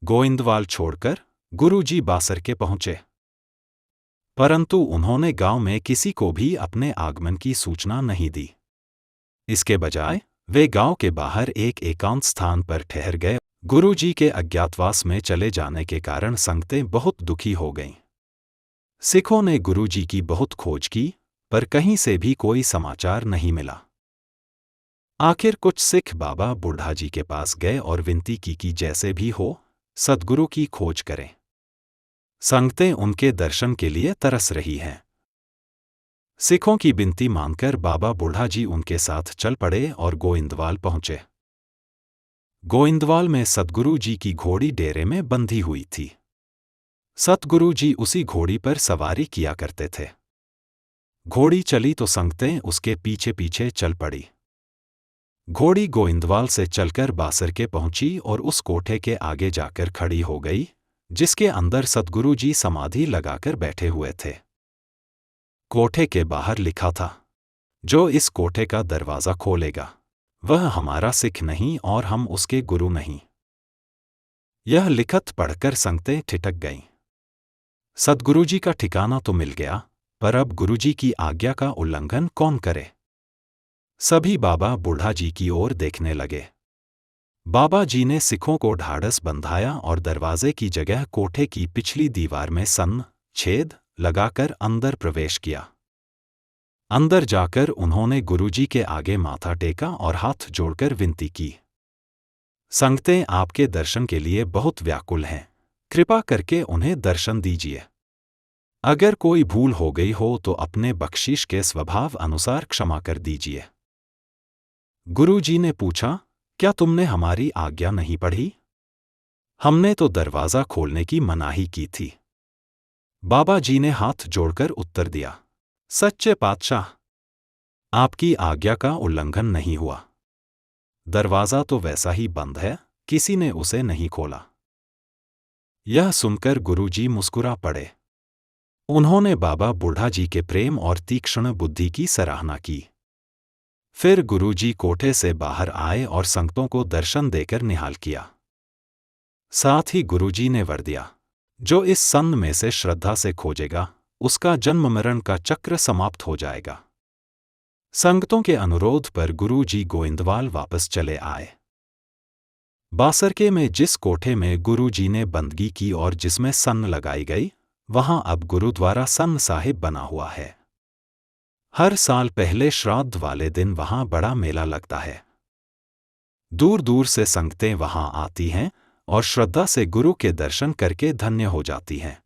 गोइंदवाल छोड़कर गुरुजी बासर के पहुंचे, परंतु उन्होंने गांव में किसी को भी अपने आगमन की सूचना नहीं दी। इसके बजाय वे गांव के बाहर एक एकांत स्थान पर ठहर गए। गुरुजी के अज्ञातवास में चले जाने के कारण संगतें बहुत दुखी हो गईं। सिखों ने गुरुजी की बहुत खोज की, पर कहीं से भी कोई समाचार नहीं मिला। आखिर कुछ सिख बाबा बुढ़ा जी के पास गए और विनती की कि जैसे भी हो सद्गुरु की खोज करें। संगतें उनके दर्शन के लिए तरस रही हैं। सिखों की विनती मानकर बाबा बुढ़ा जी उनके साथ चल पड़े और गोइंदवाल पहुंचे। गोइंदवाल में सद्गुरु जी की घोड़ी डेरे में बंधी हुई थी। सतगुरु जी उसी घोड़ी पर सवारी किया करते थे। घोड़ी चली तो संगतें उसके पीछे पीछे चल पड़ी। घोड़ी गोइंदवाल से चलकर बासर के पहुंची और उस कोठे के आगे जाकर खड़ी हो गई, जिसके अंदर सतगुरु जी समाधि लगाकर बैठे हुए थे। कोठे के बाहर लिखा था, जो इस कोठे का दरवाज़ा खोलेगा वह हमारा सिख नहीं और हम उसके गुरु नहीं। यह लिखत पढ़कर संगतें ठिठक गईं। सद्गुरुजी का ठिकाना तो मिल गया, पर अब गुरुजी की आज्ञा का उल्लंघन कौन करे। सभी बाबा बुढ़ा जी की ओर देखने लगे। बाबा जी ने सिखों को ढाढ़स बंधाया और दरवाजे की जगह कोठे की पिछली दीवार में सन्न छेद लगाकर अंदर प्रवेश किया। अंदर जाकर उन्होंने गुरुजी के आगे माथा टेका और हाथ जोड़कर विनती की। संगतें आपके दर्शन के लिए बहुत व्याकुल हैं, कृपा करके उन्हें दर्शन दीजिए। अगर कोई भूल हो गई हो तो अपने बख्शीश के स्वभाव अनुसार क्षमा कर दीजिए। गुरुजी ने पूछा, क्या तुमने हमारी आज्ञा नहीं पढ़ी? हमने तो दरवाज़ा खोलने की मनाही की थी। बाबा जी ने हाथ जोड़कर उत्तर दिया, सच्चे पातशाह, आपकी आज्ञा का उल्लंघन नहीं हुआ। दरवाज़ा तो वैसा ही बंद है, किसी ने उसे नहीं खोला। यह सुनकर गुरुजी मुस्कुरा पड़े। उन्होंने बाबा बुढ़ा जी के प्रेम और तीक्ष्ण बुद्धि की सराहना की। फिर गुरुजी कोठे से बाहर आए और संगतों को दर्शन देकर निहाल किया। साथ ही गुरुजी ने वर दिया, जो इस सन्न में से श्रद्धा से खोजेगा उसका जन्म मरण का चक्र समाप्त हो जाएगा। संगतों के अनुरोध पर गुरुजी गोइंदवाल वापस चले आए। बासरके में जिस कोठे में गुरुजी ने बंदगी की और जिसमें सन्न लगाई गई, वहां अब गुरुद्वारा सन्न साहिब बना हुआ है। हर साल पहले श्राद्ध वाले दिन वहां बड़ा मेला लगता है। दूर दूर से संगतें वहां आती हैं और श्रद्धा से गुरु के दर्शन करके धन्य हो जाती हैं।